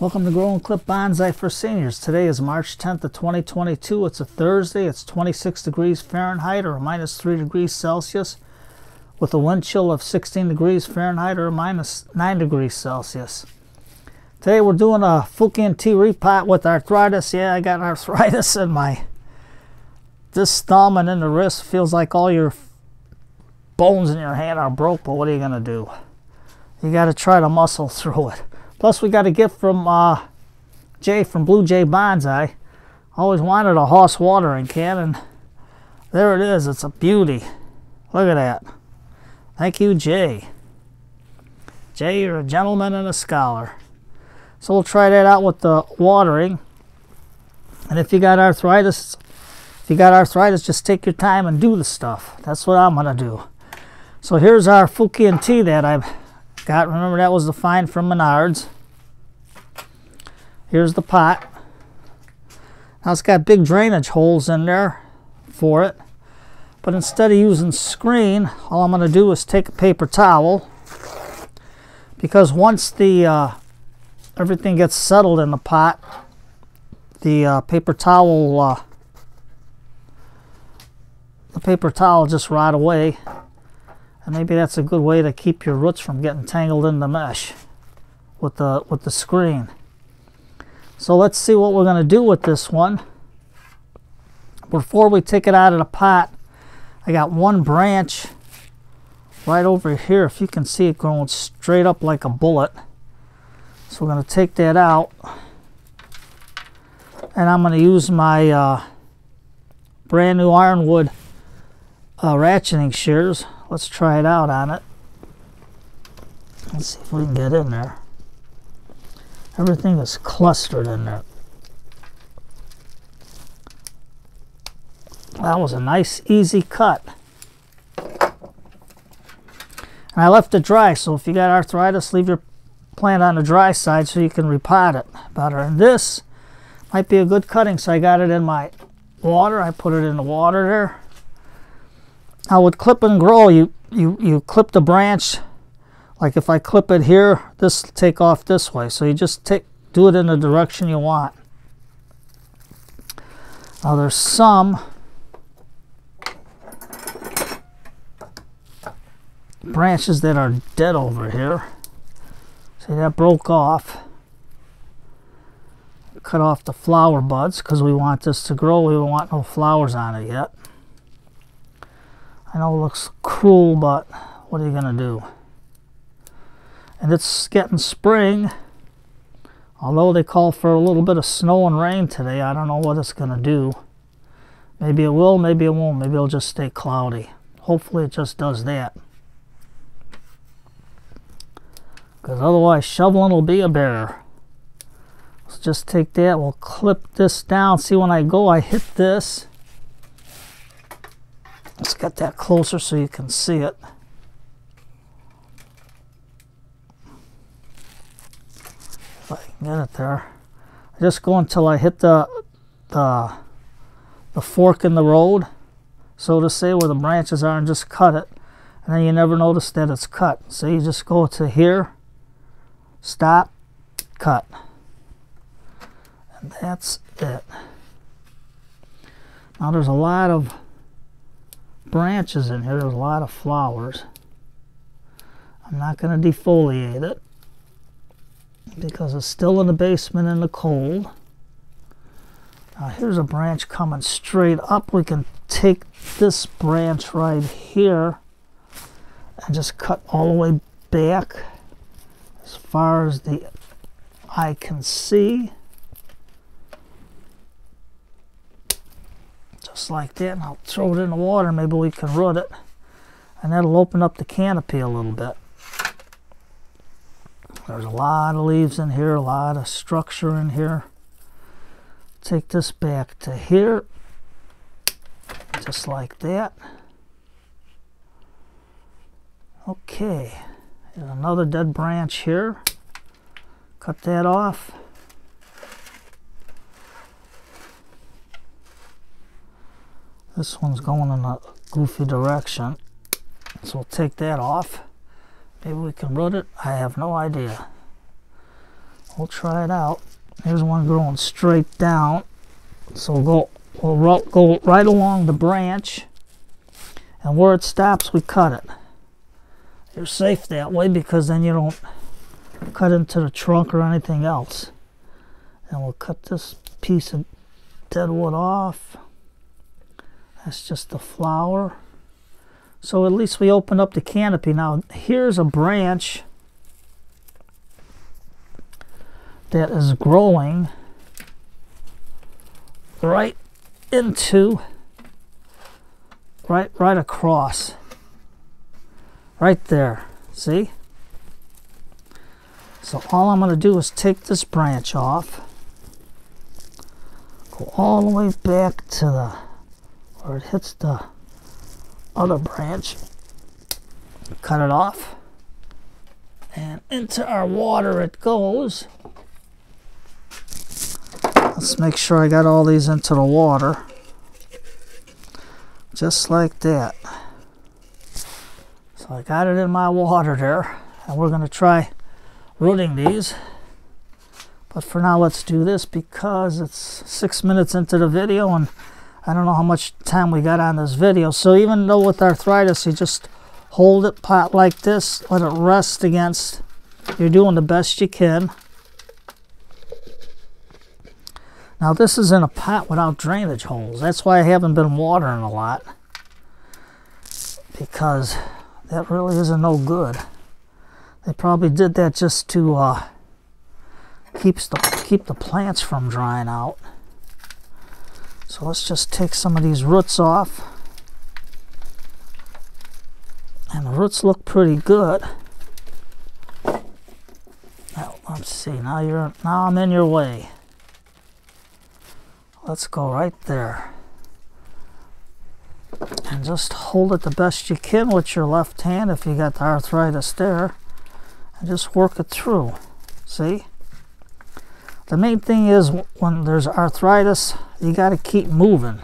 Welcome to Grow and Clip Bonsai for Seniors. Today is March 10th of 2022. It's a Thursday. It's 26 degrees Fahrenheit or minus 3 degrees Celsius with a wind chill of 16 degrees Fahrenheit or minus 9 degrees Celsius. Today we're doing a Fukien Tea Repot with arthritis. Yeah, I got arthritis in this thumb and in the wrist. Feels like all your bones in your hand are broke, but what are you going to do? You got to try to muscle through it. Plus, we got a gift from Jay from Blue Jay Bonsai. Always wanted a Haas watering can, and there it is. It's a beauty. Look at that. Thank you, Jay. Jay, you're a gentleman and a scholar. So we'll try that out with the watering. And if you got arthritis, just take your time and do the stuff. That's what I'm gonna do. So here's our Fukien tea that I've got. Remember, that was the find from Menards. Here's the pot. Now it's got big drainage holes in there for it, but instead of using screen, all I'm going to do is take a paper towel, because once the everything gets settled in the pot, the paper towel just rot away. And maybe that's a good way to keep your roots from getting tangled in the mesh with the screen. So let's see what we're going to do with this one. Before we take it out of the pot, I got one branch right over here. If you can see it growing straight up like a bullet. So we're going to take that out. And I'm going to use my brand new ironwood ratcheting shears. Let's try it out on it. Let's see if we can get in there. Everything is clustered in there. That was a nice, easy cut. And I left it dry, so if you got arthritis, leave your plant on the dry side so you can repot it better. And this might be a good cutting, so I got it in my water. I put it in the water there. Now with clip and grow, you clip the branch. Like if I clip it here, this will take off this way. So you just do it in the direction you want. Now there's some branches that are dead over here. See, that broke off. Cut off the flower buds because we want this to grow. We don't want no flowers on it yet. I know it looks cruel, but what are you going to do? And it's getting spring. Although they call for a little bit of snow and rain today, I don't know what it's going to do. Maybe it will, maybe it won't. Maybe it'll just stay cloudy. Hopefully it just does that. Because otherwise shoveling will be a bear. Let's just take that. We'll clip this down. See, when I go, I hit this. Let's get that closer so you can see it. If I can get it there. I just go until I hit the fork in the road, so to say, where the branches are, and just cut it. And then you never notice that it's cut. So you just go to here, stop, cut. And that's it. Now there's a lot of branches in here. There's a lot of flowers. I'm not going to defoliate it because it's still in the basement in the cold. Now here's a branch coming straight up. We can take this branch right here and just cut all the way back as far as the eye can see. Just like that, and I'll throw it in the water. Maybe we can root it, and that'll open up the canopy a little bit. There's a lot of leaves in here, a lot of structure in here. Take this back to here, just like that. Okay, there's another dead branch here. Cut that off. This one's going in a goofy direction, so we'll take that off. Maybe we can root it. I have no idea. We'll try it out. Here's one going straight down. So we'll go right along the branch, and where it stops, we cut it. You're safe that way because then you don't cut into the trunk or anything else. And we'll cut this piece of dead wood off. That's just the flower. So at least we opened up the canopy. Now here's a branch that is growing right into, right across, right there, see? So all I'm going to do is take this branch off, go all the way back to the, where it hits the other branch, cut it off, and into our water it goes. Let's make sure I got all these into the water. Just like that. So I got it in my water there. And we're going to try rooting these. But for now, let's do this because it's 6 minutes into the video and I don't know how much time we got on this video. So even though with arthritis, you just hold it pot like this, let it rest against. You're doing the best you can. Now this is in a pot without drainage holes. That's why I haven't been watering a lot. Because that really isn't no good. They probably did that just to keep the plants from drying out. So let's just take some of these roots off. And the roots look pretty good. Now, let's see, now I'm in your way. Let's go right there. And just hold it the best you can with your left hand if you got the arthritis there. And just work it through. See? The main thing is when there's arthritis, you got to keep moving.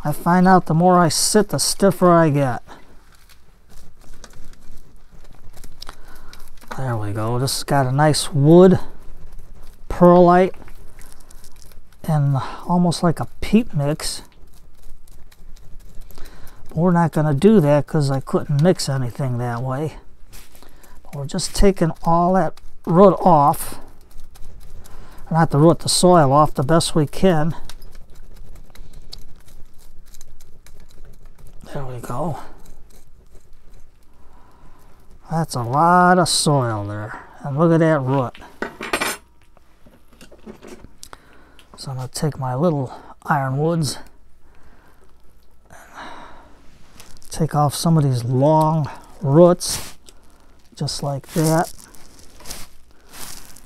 I find out the more I sit, the stiffer I get. There we go. This has got a nice wood, perlite, and almost like a peat mix. But we're not going to do that because I couldn't mix anything that way. But we're just taking all that root off. Not the root, the soil off the best we can. There we go. That's a lot of soil there. And look at that root. So I'm going to take my little ironwoods and take off some of these long roots, just like that.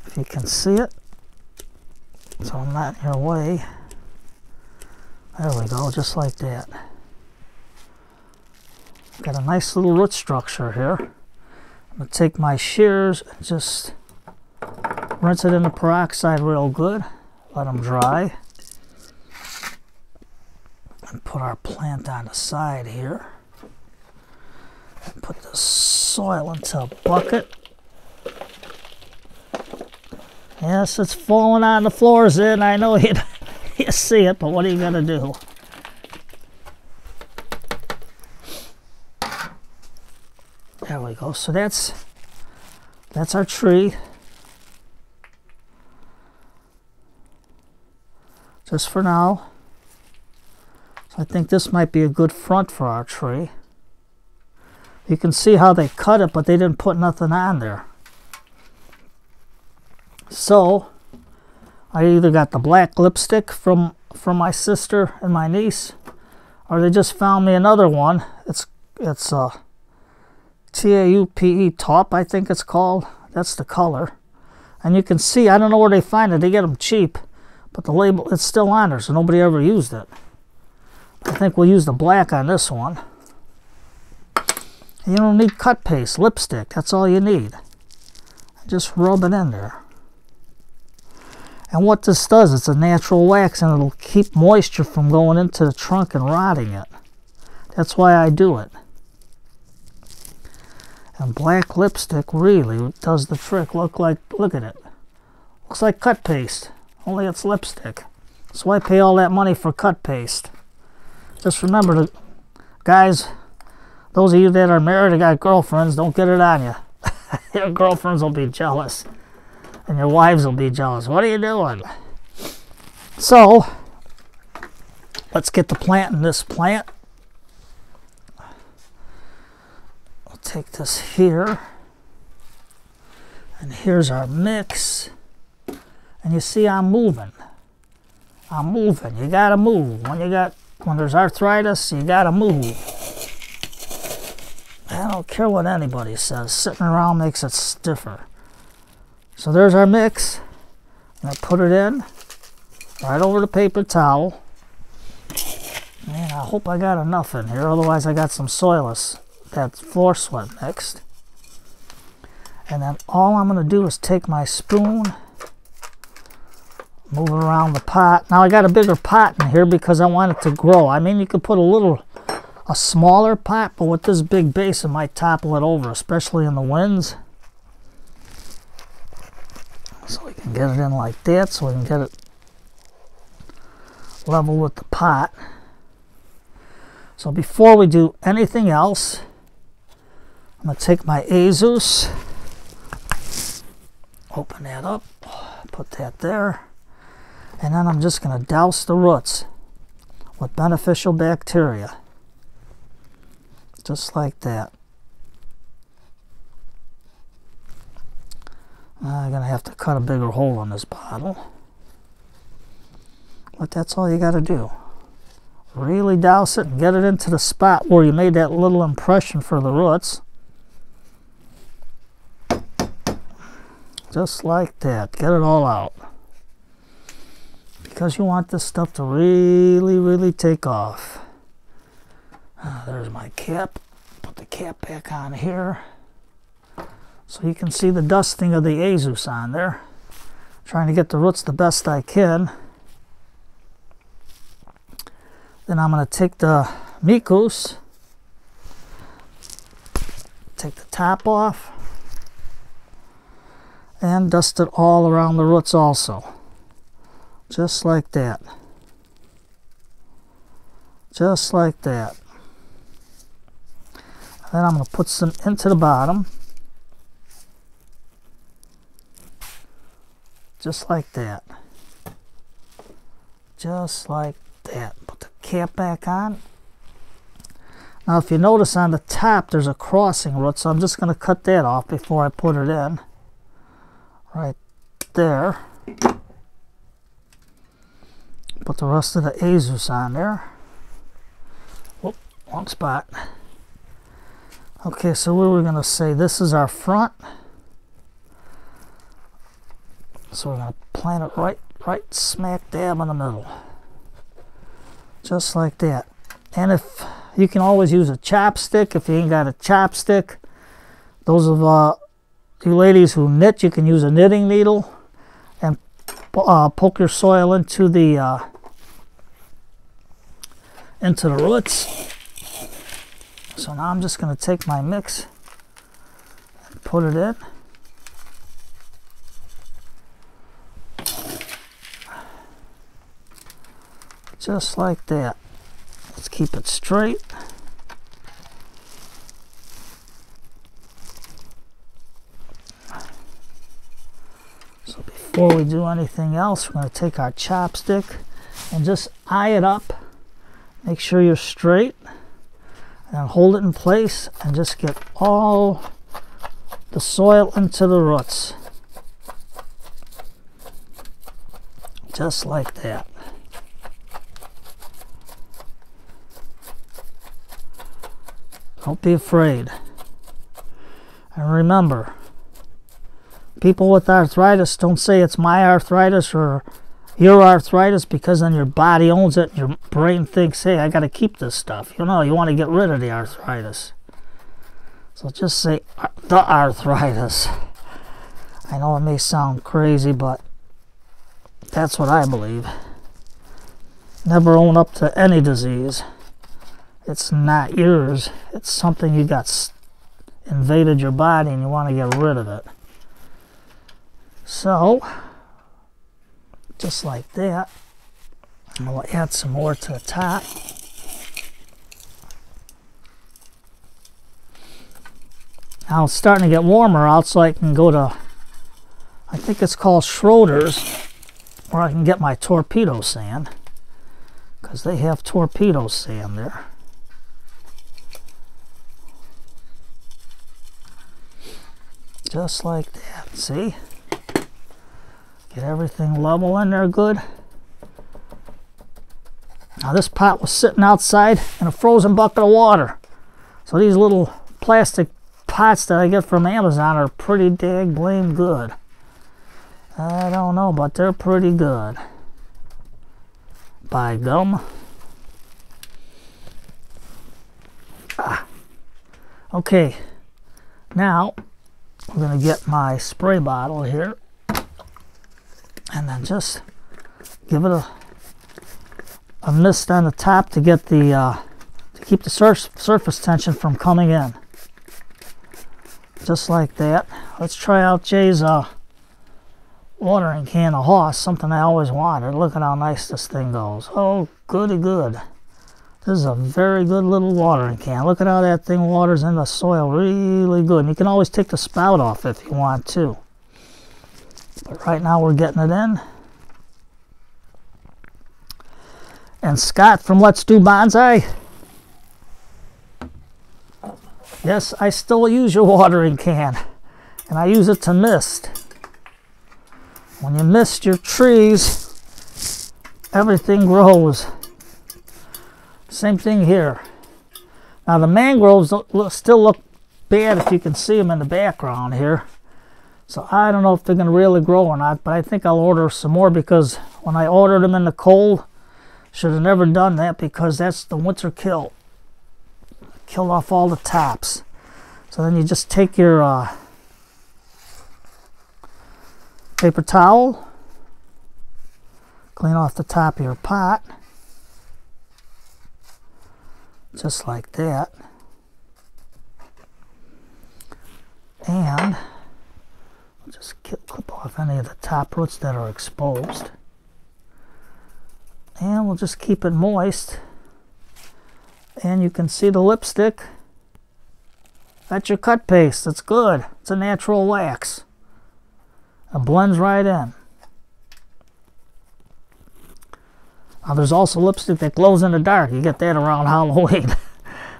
If you can see it. So I'm not in your way. There we go, just like that. Got a nice little root structure here. I'm going to take my shears and just rinse it in the peroxide real good. Let them dry. And put our plant on the side here. And put the soil into a bucket. Yes, it's falling on the floors in. I know you see it, but what are you going to do? There we go. So that's our tree. Just for now. So I think this might be a good front for our tree. You can see how they cut it, but they didn't put nothing on there. So I either got the black lipstick from my sister and my niece, or they just found me another one. It's Taupe top, I think it's called. That's the color. And you can see, I don't know where they find it. They get them cheap. But the label, it's still on there, so nobody ever used it. I think we'll use the black on this one. You don't need cut paste, lipstick. That's all you need. Just rub it in there. And what this does, it's a natural wax, and it'll keep moisture from going into the trunk and rotting it. That's why I do it. And black lipstick really does the trick. Look at it. Looks like cut paste, only it's lipstick. So why pay all that money for cut paste? Just remember, guys, those of you that are married and got girlfriends, don't get it on you. Your girlfriends will be jealous. And your wives will be jealous. What are you doing? So, let's get the plant in this plant. I'll take this here. And here's our mix. And you see I'm moving. I'm moving. You gotta move. When there's arthritis, you gotta move. I don't care what anybody says. Sitting around makes it stiffer. So there's our mix. I'm gonna put it in right over the paper towel. Man, I hope I got enough in here. Otherwise, I got some soilless, that floor sweat mixed. And then all I'm gonna do is take my spoon, move it around the pot. Now I got a bigger pot in here because I want it to grow. I mean, you could put a smaller pot, but with this big base, it might topple it over, especially in the winds. So we can get it in like that, so we can get it level with the pot. So before we do anything else, I'm going to take my Azus, open that up, put that there, and then I'm just going to douse the roots with beneficial bacteria. Just like that. I'm going to have to cut a bigger hole in this bottle. But that's all you got to do. Really douse it and get it into the spot where you made that little impression for the roots. Just like that. Get it all out. Because you want this stuff to really, really take off. There's my cap. Put the cap back on here. So you can see the dusting of the Azus on there. Trying to get the roots the best I can. Then I'm going to take the Mikus, take the top off, and dust it all around the roots also. Just like that. Just like that. Then I'm going to put some into the bottom. Just like that. Just like that. Put the cap back on. Now if you notice on the top there's a crossing root, so I'm just going to cut that off before I put it in. Right there. Put the rest of the Azus on there. Whoop, wrong spot. Okay, so what are we going to say? This is our front. So we're going to plant it right smack dab in the middle. Just like that. And if you can always use a chopstick if you ain't got a chopstick. Those of you ladies who knit, you can use a knitting needle and poke your soil into the roots. So now I'm just going to take my mix and put it in. Just like that. Let's keep it straight. So before we do anything else, we're going to take our chopstick and just eye it up. Make sure you're straight. And hold it in place and just get all the soil into the roots. Just like that. Don't be afraid. And remember, people with arthritis don't say it's my arthritis or your arthritis, because then your body owns it and your brain thinks, hey, I got to keep this stuff. You know, you want to get rid of the arthritis. So just say the arthritis. I know it may sound crazy, but that's what I believe. Never own up to any disease. It's not yours. It's something you got invaded your body and you want to get rid of it. So just like that. And we'll add some more to the top. Now it's starting to get warmer out, so I can go to, I think it's called Schroeder's, where I can get my torpedo sand, because they have torpedo sand there. Just like that, see? Get everything level in there good. Now this pot was sitting outside in a frozen bucket of water. So these little plastic pots that I get from Amazon are pretty dang blame good. I don't know, but they're pretty good. By gum. Okay, now I'm going to get my spray bottle here and then just give it a mist on the top to get the to keep the surface tension from coming in. Just like that. Let's try out Jay's watering can of Haas, something I always wanted. Look at how nice this thing goes. Oh, goody good. This is a very good little watering can. Look at how that thing waters in the soil really good. And you can always take the spout off if you want to. But right now we're getting it in. And Scott from Let's Do Bonsai. Yes, I still use your watering can. And I use it to mist. When you mist your trees, everything grows. Same thing here. Now the mangroves still look bad if you can see them in the background here. So I don't know if they're going to really grow or not, but I think I'll order some more, because when I ordered them in the cold, should have never done that, because that's the winter kill. Kill off all the tops. So then you just take your paper towel, clean off the top of your pot, just like that, and just clip off any of the top roots that are exposed, and we'll just keep it moist. And you can see the lipstick. That's your cut paste. It's good. It's a natural wax. It blends right in. Now there's also lipstick that glows in the dark. You get that around Halloween.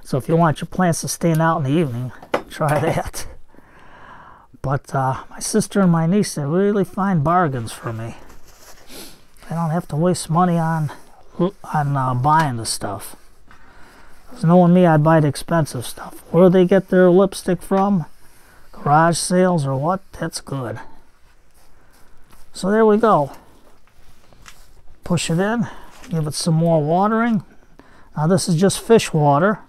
So if you want your plants to stand out in the evening, try that. But my sister and my niece, they really find bargains for me. I don't have to waste money on buying the stuff. Because knowing me, I buy the expensive stuff. Where they get their lipstick from, garage sales or what, that's good. So there we go. Push it in, give it some more watering. Now this is just fish water.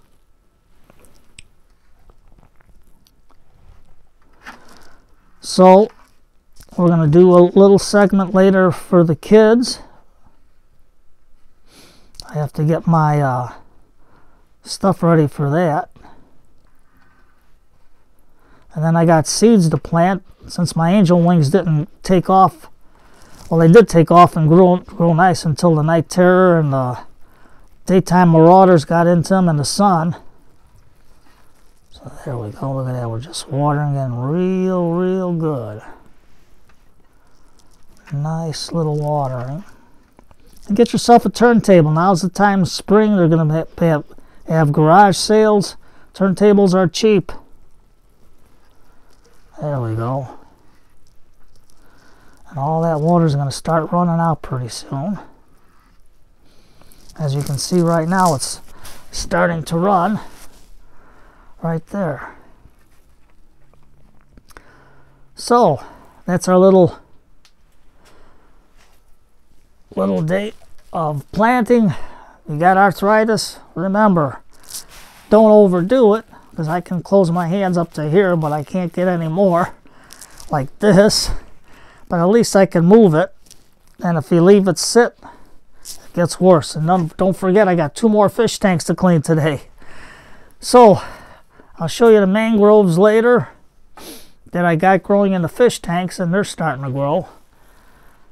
So we're going to do a little segment later for the kids. I have to get my stuff ready for that. And then I got seeds to plant. Since my angel wings didn't take off, well, they did take off and grow nice until the night terror and the daytime marauders got into them and the sun. So there we go. Look at that. We're just watering in real good. Nice little watering. And get yourself a turntable. Now's the time of spring. They're going to have garage sales. Turntables are cheap. There we go. And all that water is going to start running out pretty soon. As you can see right now, it's starting to run right there. So that's our little day of planting. You got arthritis, remember, don't overdo it, because I can close my hands up to here, but I can't get any more like this. But at least I can move it. And if you leave it sit, it gets worse. And don't forget, I got 2 more fish tanks to clean today. So I'll show you the mangroves later that I got growing in the fish tanks, and they're starting to grow.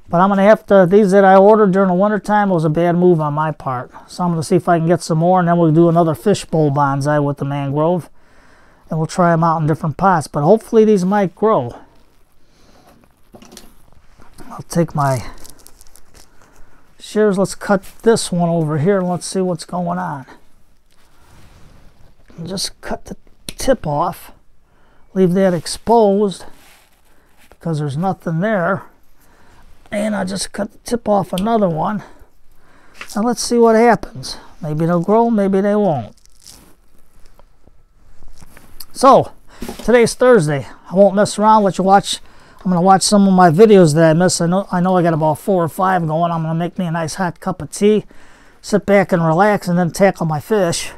But I'm going to have to, these that I ordered during the winter time was a bad move on my part. So I'm going to see if I can get some more, and then we'll do another fishbowl bonsai with the mangrove. And we'll try them out in different pots. But hopefully these might grow. I'll take my shears. Let's cut this one over here and let's see what's going on. And just cut the tip off. Leave that exposed because there's nothing there. And I'll just cut the tip off another one. And let's see what happens. Maybe they'll grow, maybe they won't. So, today's Thursday. I won't mess around, let you watch. I'm going to watch some of my videos that I missed. I know I got about 4 or 5 going. I'm going to make me a nice hot cup of tea, sit back and relax, and then tackle my fish.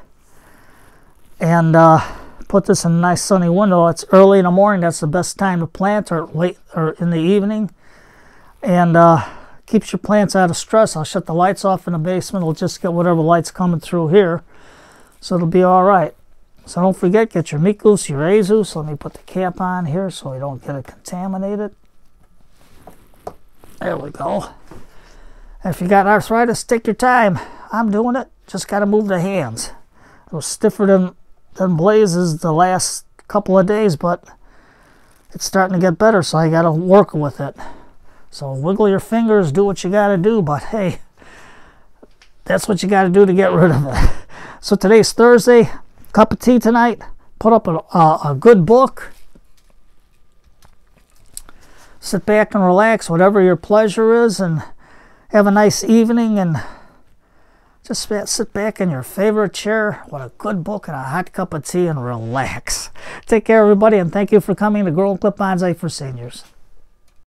And put this in a nice sunny window. It's early in the morning. That's the best time to plant, or late or in the evening. And keeps your plants out of stress. I'll shut the lights off in the basement. We'll just get whatever light's coming through here. So it'll be all right. So don't forget, get your mikus, your azus. Let me put the cap on here so we don't get it contaminated. There we go. And if you got arthritis, take your time. I'm doing it. Just got to move the hands. It was stiffer than blazes the last couple of days, but it's starting to get better, so I got to work with it. So wiggle your fingers, do what you got to do, but hey, that's what you got to do to get rid of it. So today's Thursday, cup of tea tonight, put up a good book, sit back and relax, whatever your pleasure is, and have a nice evening, and just sit back in your favorite chair with a good book and a hot cup of tea and relax. Take care, everybody, and thank you for coming to Grow and Clip Bonsai for Seniors.